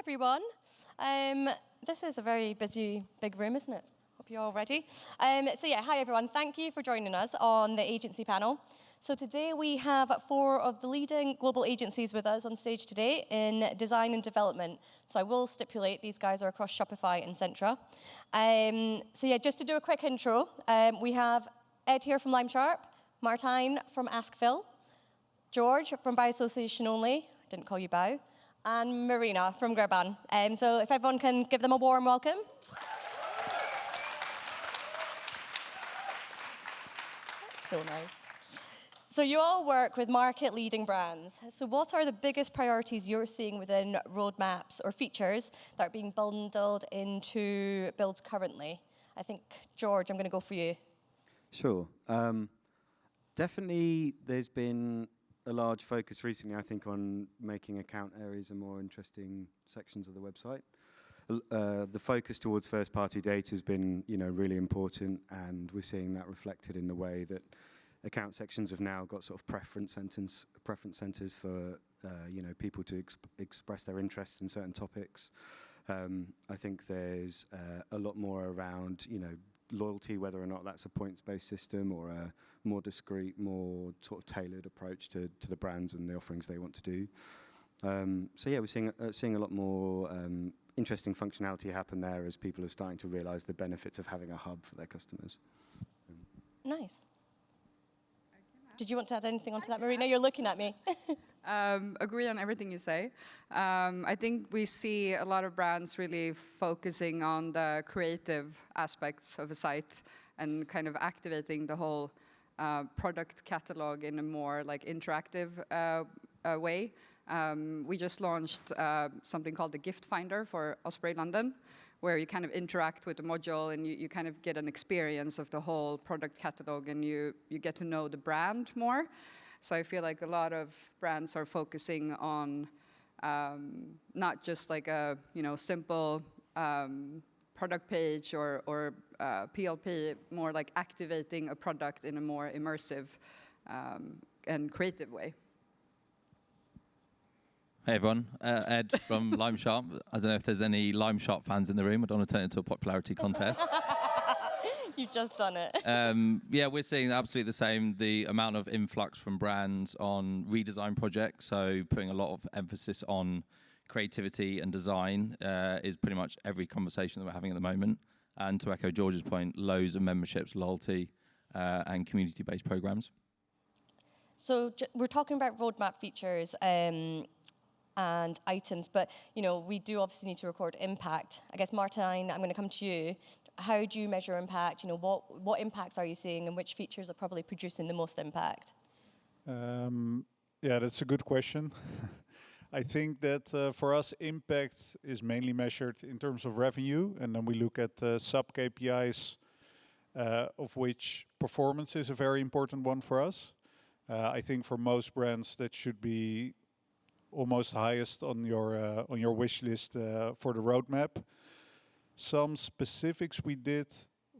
everyone. This is a very busy, big room, isn't it? Hope you're all ready. Hi everyone. Thank you for joining us on the agency panel. So today we have 4 of the leading global agencies with us on stage today in design and development. So I will stipulate these guys are across Shopify and Centra. Just to do a quick intro, we have Ed here from Limesharp, Martijn from Phill, George from By Association Only, I didn't call you Bow, and Marina from Grebban. So if everyone can give them a warm welcome. That's so nice. So you all work with market-leading brands. So what are the biggest priorities you're seeing within roadmaps or features that are being bundled into builds currently? I think, George, I'm going to go for you. Sure. Definitely there's been a large focus recently, I think, on making account areas a more interesting sections of the website. The focus towards first-party data has been, really important, and we're seeing that reflected in the way that account sections have now got sort of preference centers for, people to express their interests in certain topics. I think there's a lot more around, loyalty, whether or not that's a points-based system or a more discrete, more sort of tailored approach to the brands and the offerings they want to do. We're seeing a lot more interesting functionality happen there as people are starting to realize the benefits of having a hub for their customers. Nice. Did you want to add anything onto that, Marina? You're looking at me. Agree on everything you say. I think we see a lot of brands really focusing on the creative aspects of a site and kind of activating the whole product catalog in a more interactive way. We just launched something called the Gift Finder for Osprey London, where you kind of interact with the module and you kind of get an experience of the whole product catalog and you get to know the brand more. So I feel like a lot of brands are focusing on not just like a simple product page or PLP, more like activating a product in a more immersive and creative way. Hey everyone, Ed from Limesharp. I don't know if there's any Limesharp fans in the room. I don't want to turn it into a popularity contest. You've just done it. We're seeing absolutely the same. The amount of influx from brands on redesign projects, so putting a lot of emphasis on creativity and design is pretty much every conversation that we're having at the moment. And to echo George's point, loads of memberships, loyalty, and community-based programs. So we're talking about roadmap features and items, but we do obviously need to record impact. I guess, Martijn, I'm going to come to you. How do you measure impact? What impacts are you seeing, and which features are probably producing the most impact? That's a good question. I think that for us, impact is mainly measured in terms of revenue, and then we look at sub-KPIs, of which performance is a very important one for us. I think for most brands, that should be almost highest on your wish list for the roadmap. Some specifics we did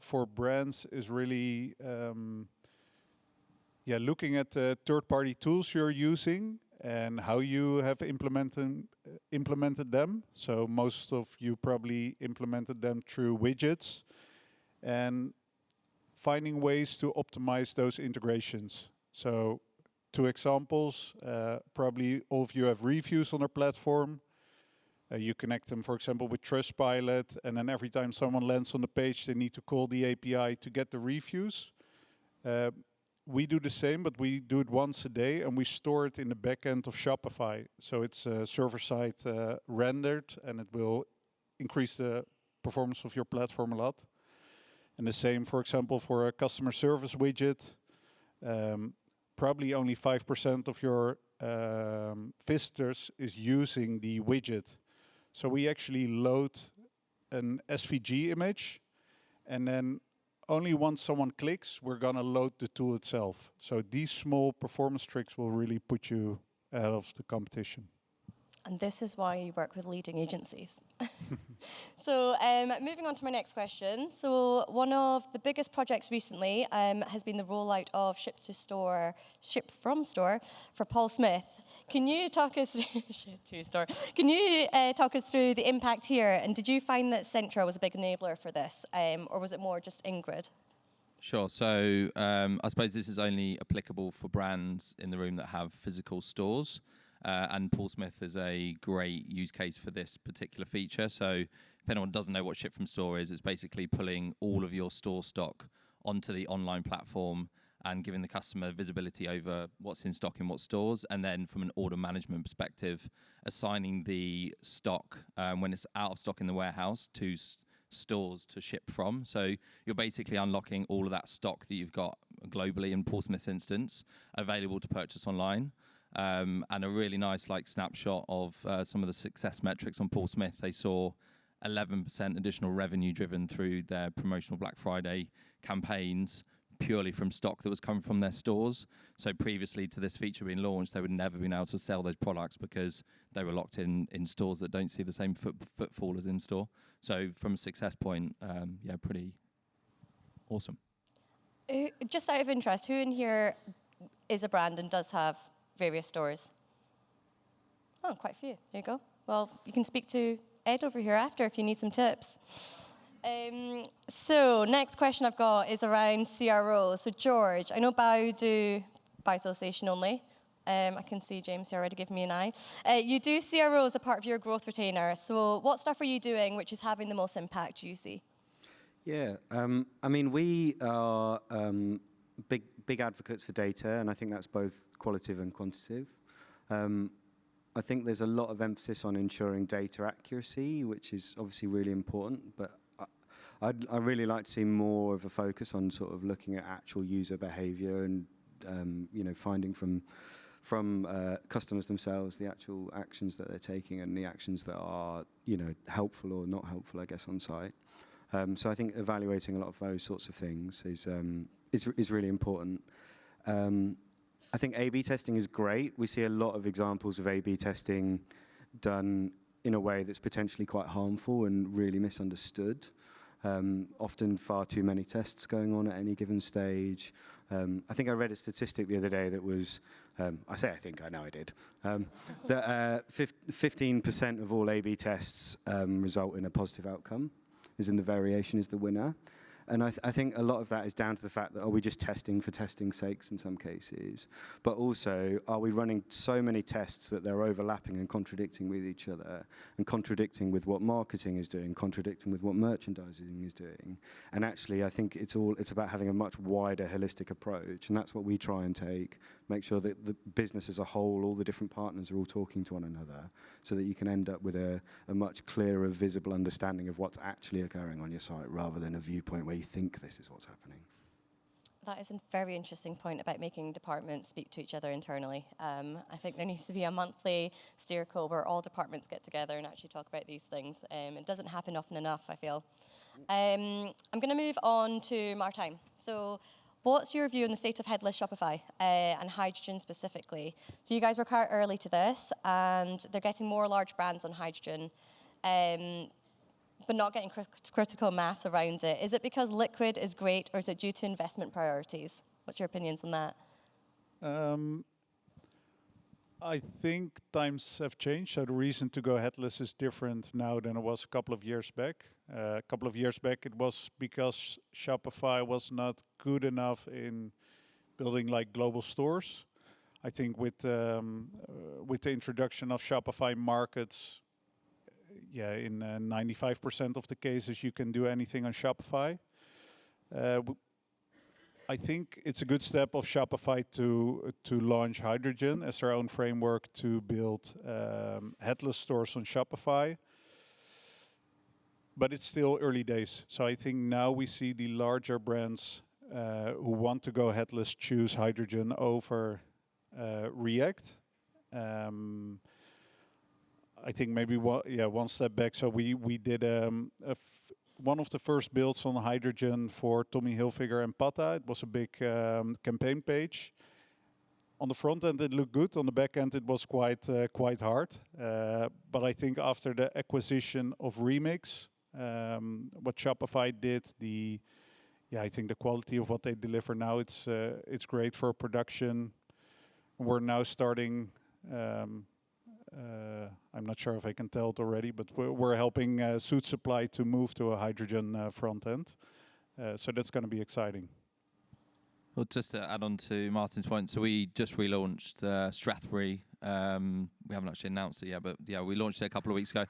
for brands is really looking at the third-party tools you're using and how you have implemented them. So most of you probably implemented them through widgets, and finding ways to optimize those integrations. So 2 examples, probably all of you have reviews on our platform. You connect them, for example, with Trustpilot, and then every time someone lands on the page, they need to call the API to get the reviews. We do the same, but we do it once a day, and we store it in the backend of Shopify. So it's server-side rendered, and it will increase the performance of your platform a lot. And the same, for example, for a customer service widget. Probably only 5% of your visitors is using the widget. So we actually load an SVG image, and then only once someone clicks, we're going to load the tool itself. So these small performance tricks will really put you ahead of the competition. And this is why you work with leading agencies. So moving on to my next question. So one of the biggest projects recently has been the rollout of ship from store for Paul Smith. Can you talk us through Can you talk us through the impact here? And did you find that Centra was a big enabler for this, or was it more just Ingrid? Sure. So I suppose this is only applicable for brands in the room that have physical stores. And Paul Smith is a great use case for this particular feature. So if anyone doesn't know what Ship from Store is, it's basically pulling all of your store stock onto the online platform and giving the customer visibility over what's in stock in what stores, and then from an order management perspective, assigning the stock when it's out of stock in the warehouse to stores to ship from. So you're basically unlocking all of that stock that you've got globally in Paul Smith's instance available to purchase online. And a really nice snapshot of some of the success metrics on Paul Smith. They saw 11% additional revenue driven through their promotional Black Friday campaigns purely from stock that was coming from their stores. So previously to this feature being launched, they would never been able to sell those products because they were locked in stores that don't see the same footfall as in store. So from a success point, pretty awesome. Just out of interest, who in here is a brand and does have various stores? Oh, quite a few. There you go. Well, you can speak to Ed over here after if you need some tips. So next question I've got is around CRO. So George, I know Bow do by association only. I can see James here already giving me an eye. You do CRO as a part of your growth retainer. So what stuff are you doing which is having the most impact, you see? Yeah, I mean, we are big advocates for data, and I think that's both qualitative and quantitative. I think there's a lot of emphasis on ensuring data accuracy, which is obviously really important, but I'd really like to see more of a focus on sort of looking at actual user behavior and finding from customers themselves the actual actions that they're taking and the actions that are helpful or not helpful, I guess, on site. So I think evaluating a lot of those sorts of things is really important. I think A/B testing is great. We see a lot of examples of A/B testing done in a way that's potentially quite harmful and really misunderstood. Often far too many tests going on at any given stage. I think I read a statistic the other day that was, I know I did, that 15% of all A/B tests result in a positive outcome, as in the variation is the winner. And I think a lot of that is down to the fact that are we just testing for testing's sakes in some cases, but also are we running so many tests that they're overlapping and contradicting with each other, and contradicting with what marketing is doing, contradicting with what merchandising is doing. And actually, I think it's about having a much wider holistic approach, and that's what we try and take. Make sure that the business as a whole, all the different partners are all talking to one another, so that you can end up with a much clearer, visible understanding of what's actually occurring on your site, rather than a viewpoint where you think this is what's happening. That is a very interesting point about making departments speak to each other internally. I think there needs to be a monthly steer call where all departments get together and actually talk about these things. It doesn't happen often enough, I feel. I'm going to move on to Martijn. So what's your view on the state of headless Shopify and hydrogen specifically? So you guys were quite early to this, and they're getting more large brands on hydrogen, but not getting critical mass around it. Is it because liquid is great, or is it due to investment priorities? What's your opinions on that? I think times have changed, so the reason to go headless is different now than it was a couple of years back. A couple of years back, it was because Shopify was not good enough in building global stores. I think with the introduction of Shopify markets, in 95% of the cases, you can do anything on Shopify. I think it's a good step of Shopify to launch hydrogen as their own framework to build headless stores on Shopify. But it's still early days. So I think now we see the larger brands who want to go headless choose hydrogen over React. I think maybe one step back. So we did one of the first builds on hydrogen for Tommy Hilfiger and Pata. It was a big campaign page. On the front end, it looked good. On the back end, it was quite hard. But I think after the acquisition of Remix, what Shopify did, I think the quality of what they deliver now, it's great for production. We're now starting I'm not sure if I can tell it already, but we're helping Suit Supply to move to a hydrogen front end. So that's going to be exciting. Well, just to add on to Martin's point, so we just relaunched Strathbury. We haven't actually announced it yet, but yeah, we launched it a couple of weeks ago.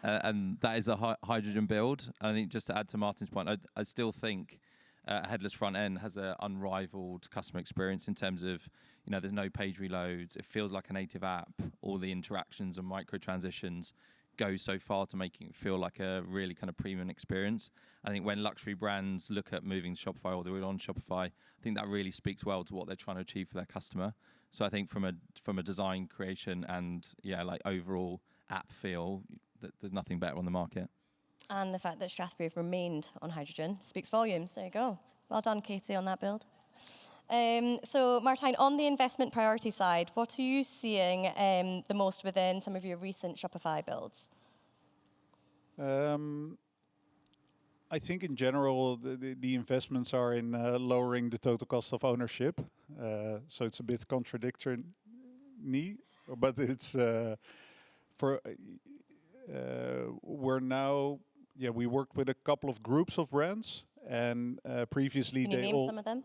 And that is a hydrogen build. And I think just to add to Martin's point, I still think a headless front end has an unrivaled customer experience in terms of, there's no page reloads. It feels like a native app. All the interactions and micro transitions go so far to making it feel like a really kind of premium experience. I think when luxury brands look at moving to Shopify or they're on Shopify, I think that really speaks well to what they're trying to achieve for their customer. So I think from a design creation and overall app feel, there's nothing better on the market. And the fact that Strathbury have remained on hydrogen speaks volumes. There you go. Well done, Katie, on that build. So, Martijn, on the investment priority side, what are you seeing the most within some of your recent Shopify builds? I think in general, the investments are in lowering the total cost of ownership. So it's a bit contradictory, but it's we're now, we worked with a couple of groups of brands, and previously Can you name some of them?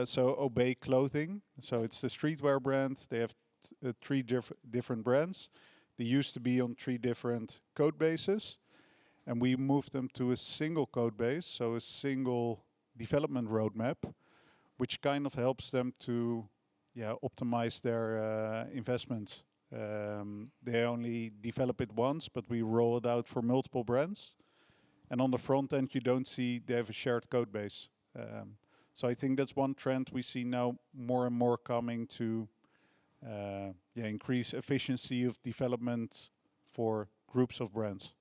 So Obey Clothing, so it's the streetwear brand. They have 3 different brands. They used to be on 3 different code bases, and we moved them to a single code base, so a single development roadmap, which kind of helps them to optimize their investments. They only develop it once, but we roll it out for multiple brands. And on the front end, you don't see they have a shared code base. So I think that's one trend we see now more and more coming to increase efficiency of development for groups of brands.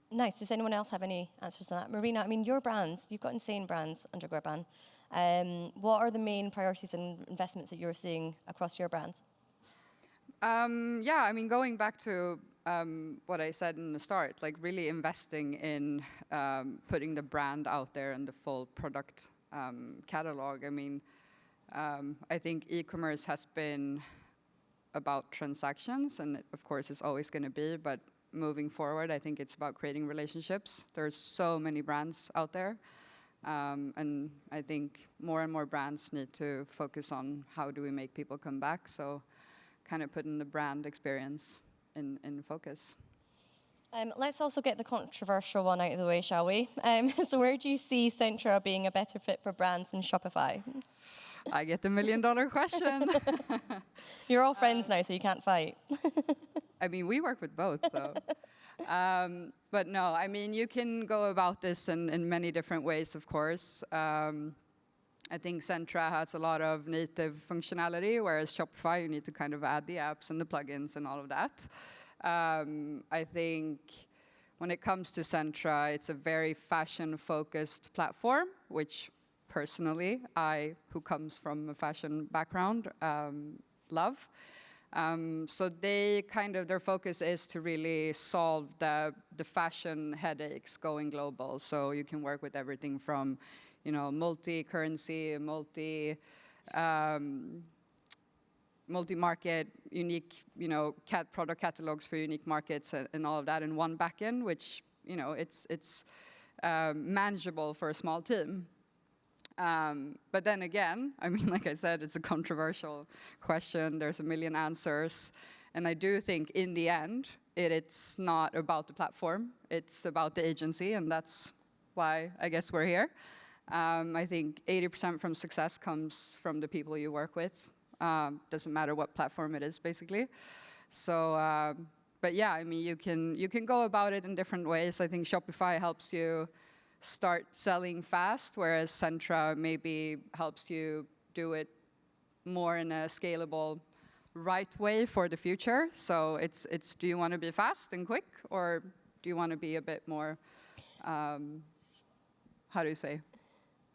Nice. Does anyone else have any answers to that? Marina, I mean, your brands, you've got insane brands under Grebban. What are the main priorities and investments that you're seeing across your brands? Going back to what I said in the start, like really investing in putting the brand out there and the full product catalog. I think e-commerce has been about transactions, and of course it's always going to be, but moving forward, I think it's about creating relationships. There's so many brands out there, and I think more and more brands need to focus on how do we make people come back, so kind of putting the brand experience in focus. Let's also get the controversial one out of the way, shall we? So where do you see Centra being a better fit for brands than Shopify? I get the $1 million question. You're all friends now, so you can't fight. We work with both, so. But no, you can go about this in many different ways, of course. I think Centra has a lot of native functionality, whereas Shopify, you need to kind of add the apps and the plugins and all of that. I think when it comes to Centra, it's a very fashion-focused platform, which personally, who comes from a fashion background, love. So their focus is to really solve the fashion headaches going global. So you can work with everything from, multi-currency, multi-market, unique, product catalogs for unique markets and all of that in one backend, which, it's manageable for a small team. But then again, like I said, it's a controversial question. There's a million answers. And I do think in the end, it's not about the platform. It's about the agency, and that's why I guess we're here. I think 80% from success comes from the people you work with. Doesn't matter what platform it is, basically. So, but yeah, you can go about it in different ways. I think Shopify helps you start selling fast, whereas Centra maybe helps you do it more in a scalable, right way for the future. So it's do you want to be fast and quick, or do you want to be a bit more, how do you say?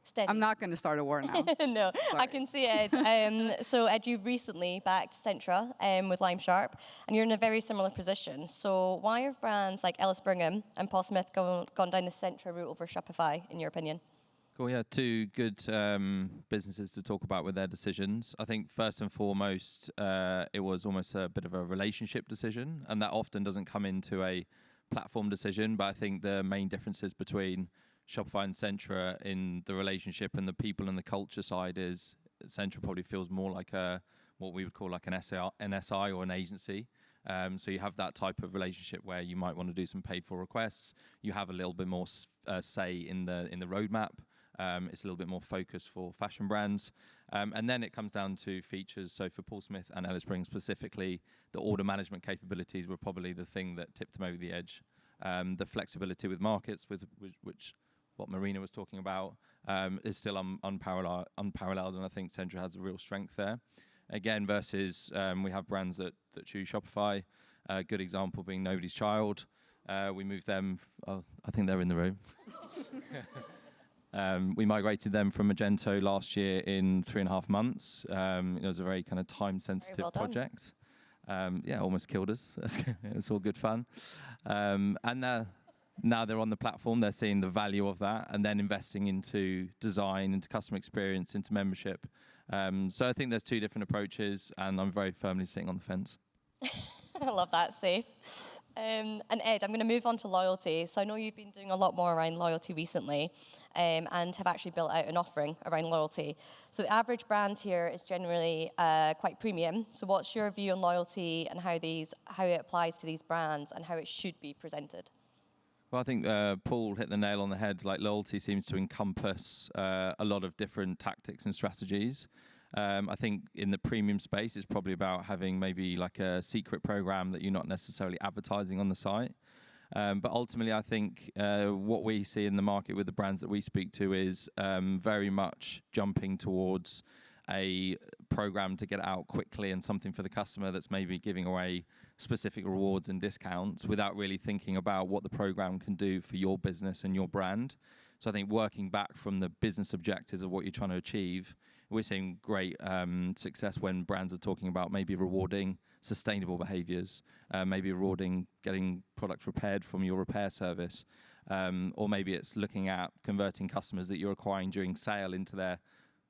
Steady. I'm not going to start a war now. No, Sorry. I can see Ed. So Ed, you've recently backed Centra with Limesharp, and you're in a very similar position. So why have brands like Ellis Brigham and Paul Smith gone down the Centra route over Shopify, in your opinion? Cool, yeah, two good businesses to talk about with their decisions. I think first and foremost, it was almost a bit of a relationship decision, and that often doesn't come into a platform decision, but I think the main differences between Shopify and Centra in the relationship and the people and the culture side is Centra probably feels more like what we would call like an SI or an agency. So you have that type of relationship where you might want to do some paid for requests. You have a little bit more say in the roadmap. It's a little bit more focused for fashion brands. And then it comes down to features. So for Paul Smith and Ellis Spring specifically, the order management capabilities were probably the thing that tipped them over the edge. The flexibility with markets, which what Marina was talking about, is still unparalleled, and I think Centra has a real strength there. Again, versus we have brands that choose Shopify. A good example being Nobody's Child. We moved them. I think they're in the room. We migrated them from Magento last year in 3.5 months. It was a very kind of time-sensitive project. Almost killed us. It's all good fun. And now they're on the platform. They're seeing the value of that, and then investing into design, into customer experience, into membership. So I think there's two different approaches, and I'm very firmly sitting on the fence. I love that, safe. And Ed, I'm going to move on to loyalty. So I know you've been doing a lot more around loyalty recently, and have actually built out an offering around loyalty. So the average brand here is generally quite premium. So what's your view on loyalty and how it applies to these brands and how it should be presented? Well, I think Paul hit the nail on the head. Like, loyalty seems to encompass a lot of different tactics and strategies. I think in the premium space, it's probably about having maybe like a secret program that you're not necessarily advertising on the site. But ultimately, I think what we see in the market with the brands that we speak to is very much jumping towards a program to get it out quickly and something for the customer that's maybe giving away specific rewards and discounts without really thinking about what the program can do for your business and your brand. So I think working back from the business objectives of what you're trying to achieve, we're seeing great success when brands are talking about maybe rewarding sustainable behaviors, maybe rewarding getting products repaired from your repair service, or maybe it's looking at converting customers that you're acquiring during sale into their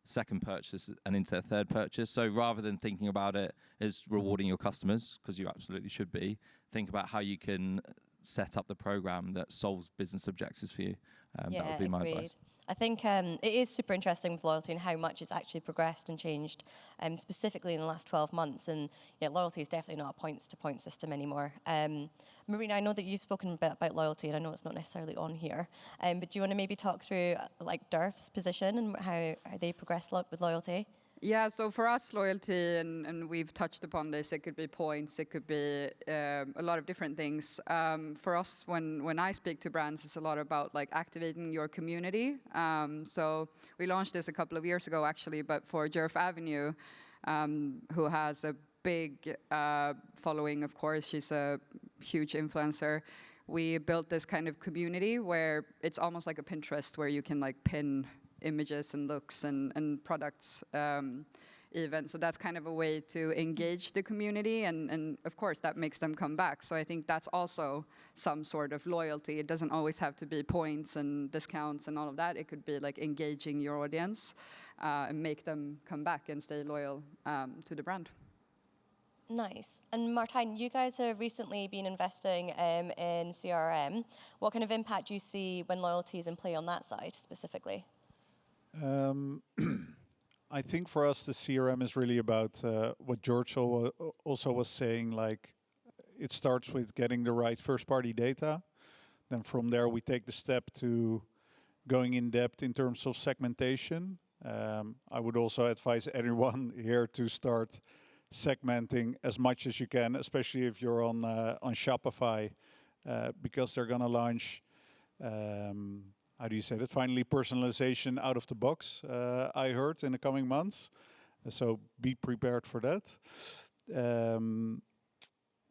second purchase and into their third purchase. So rather than thinking about it as rewarding your customers, because you absolutely should be, think about how you can set up the program that solves business objectives for you. That would be my advice. I think it is super interesting with loyalty and how much it's actually progressed and changed, specifically in the last 12 months. And loyalty is definitely not a points-to-point system anymore. Marina, I know that you've spoken a bit about loyalty, and I know it's not necessarily on here. But do you want to maybe talk through like DERF's position and how they progress with loyalty? Yeah, so for us, loyalty, and we've touched upon this, it could be points, it could be a lot of different things. For us, when I speak to brands, it's a lot about like activating your community. So we launched this a couple of years ago, actually, but for Jerf Avenue, who has a big following, of course, she's a huge influencer. We built this kind of community where it's almost like a Pinterest, where you can like pin images and looks and products even. So that's kind of a way to engage the community, and of course that makes them come back. So I think that's also some sort of loyalty. It doesn't always have to be points and discounts and all of that. It could be like engaging your audience and make them come back and stay loyal to the brand. Nice. And Martijn, you guys have recently been investing in CRM. What kind of impact do you see when loyalty is in play on that side specifically? I think for us, the CRM is really about what George also was saying, like it starts with getting the right first-party data. Then from there, we take the step to going in depth in terms of segmentation. I would also advise everyone here to start segmenting as much as you can, especially if you're on Shopify, because they're going to launch how do you say that? Finally, personalization out of the box, I heard, in the coming months. So be prepared for that.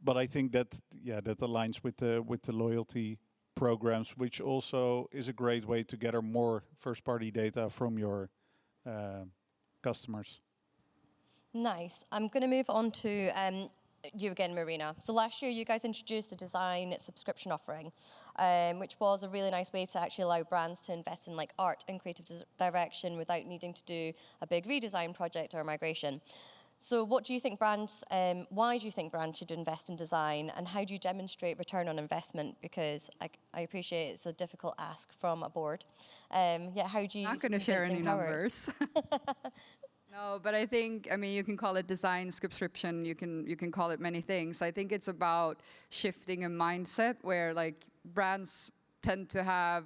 But I think that, that aligns with the loyalty programs, which also is a great way to gather more first-party data from your customers. Nice. I'm going to move on to you again, Marina. So last year, you guys introduced a design subscription offering, which was a really nice way to actually allow brands to invest in like art and creative direction without needing to do a big redesign project or migration. So what do you think brands, why do you think brands should invest in design, and how do you demonstrate return on investment? Because I appreciate it's a difficult ask from a board. Yeah, how do you Not going to share any numbers. No, but I think, I mean, you can call it design subscription, you can call it many things. I think it's about shifting a mindset where like brands tend to have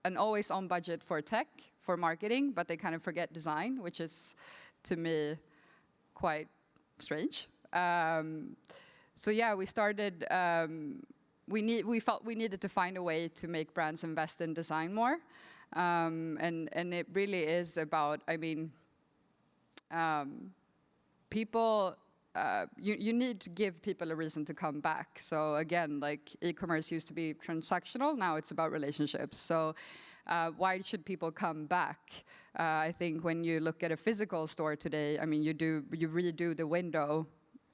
an always on budget for tech, for marketing, but they kind of forget design, which is, to me, quite strange. So yeah, we started, we felt we needed to find a way to make brands invest in design more. And it really is about, I mean, people, you need to give people a reason to come back. So again, like e-commerce used to be transactional, now it's about relationships. So why should people come back? I think when you look at a physical store today, I mean, you redo the window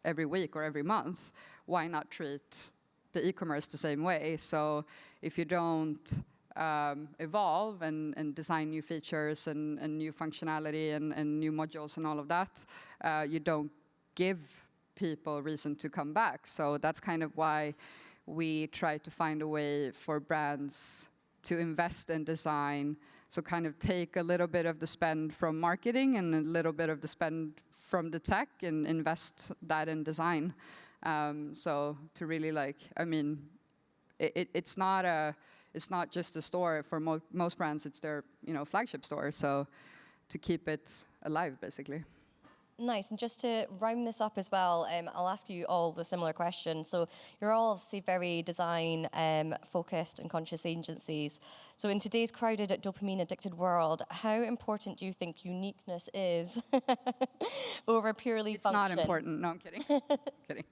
every week or every month. Why not treat the e-commerce the same way? So if you don't evolve and design new features and new functionality and new modules and all of that, you don't give people reason to come back. So that's kind of why we try to find a way for brands to invest in design. So kind of take a little bit of the spend from marketing and a little bit of the spend from the tech and invest that in design. So to really like, I mean, it's not just a store for most brands. It's their flagship store. So to keep it alive, basically. Nice. And just to round this up as well, I'll ask you all the similar question. So you're all obviously very design focused and conscious agencies. So in today's crowded, dopamine addicted world, how important do you think uniqueness is over purely function? It's not important. No, I'm kidding. Kidding.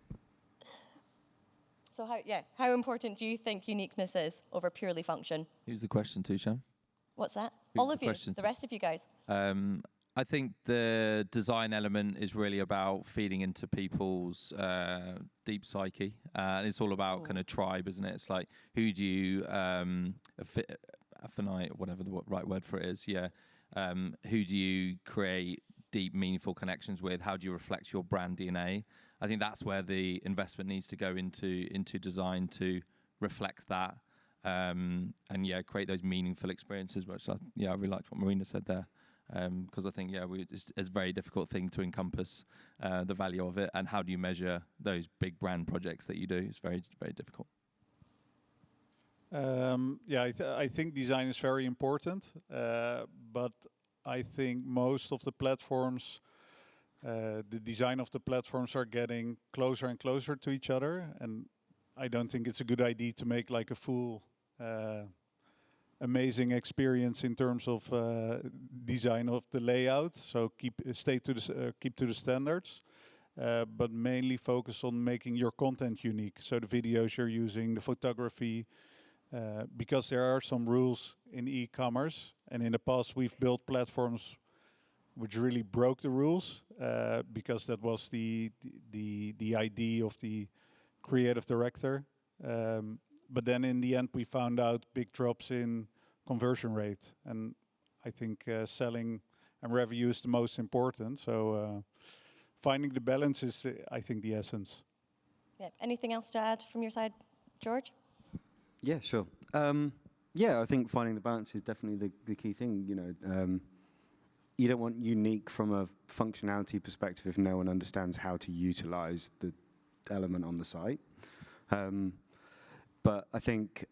So how important do you think uniqueness is over purely function? Who's the question to, Shan? What's that? Who's All of the you, question the to? rest of you guys. I think the design element is really about feeding into people's deep psyche. And it's all about kind of tribe, isn't it? It's like, who do you affinite, whatever the right word for it is, yeah. Who do you create deep, meaningful connections with? How do you reflect your brand DNA? I think that's where the investment needs to go into design to reflect that, and create those meaningful experiences. Which I really liked what Marina said there, because I think it's a very difficult thing to encompass the value of it, and how do you measure those big brand projects that you do? It's very, very difficult. I think design is very important, but I think most of the platforms. The design of the platforms are getting closer and closer to each other, and I don't think it's a good idea to make like a full amazing experience in terms of design of the layout. So keep to the standards, but mainly focus on making your content unique. So the videos you're using, the photography, because there are some rules in e-commerce, and in the past we've built platforms which really broke the rules, because that was the idea of the creative director. But then in the end, we found out big drops in conversion rate, and I think selling and revenue is the most important. So finding the balance is, I think, the essence. Yeah. Anything else to add from your side, George? Yeah, sure. I think finding the balance is definitely the key thing. You don't want unique from a functionality perspective if no one understands how to utilize the element on the site. But I think,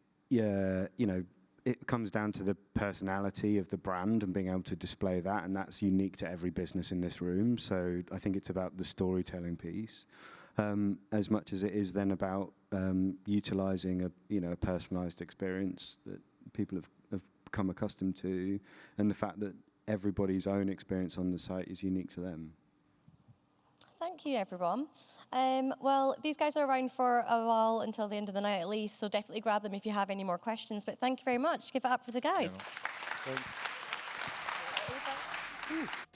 it comes down to the personality of the brand and being able to display that, and that's unique to every business in this room. So I think it's about the storytelling piece, as much as it is then about utilizing a personalized experience that people have become accustomed to, and the fact that everybody's own experience on the site is unique to them. Thank you, everyone. Well, these guys are around for a while until the end of the night at least, so definitely grab them if you have any more questions. But thank you very much. Give it up for the guys. Yeah. Thanks.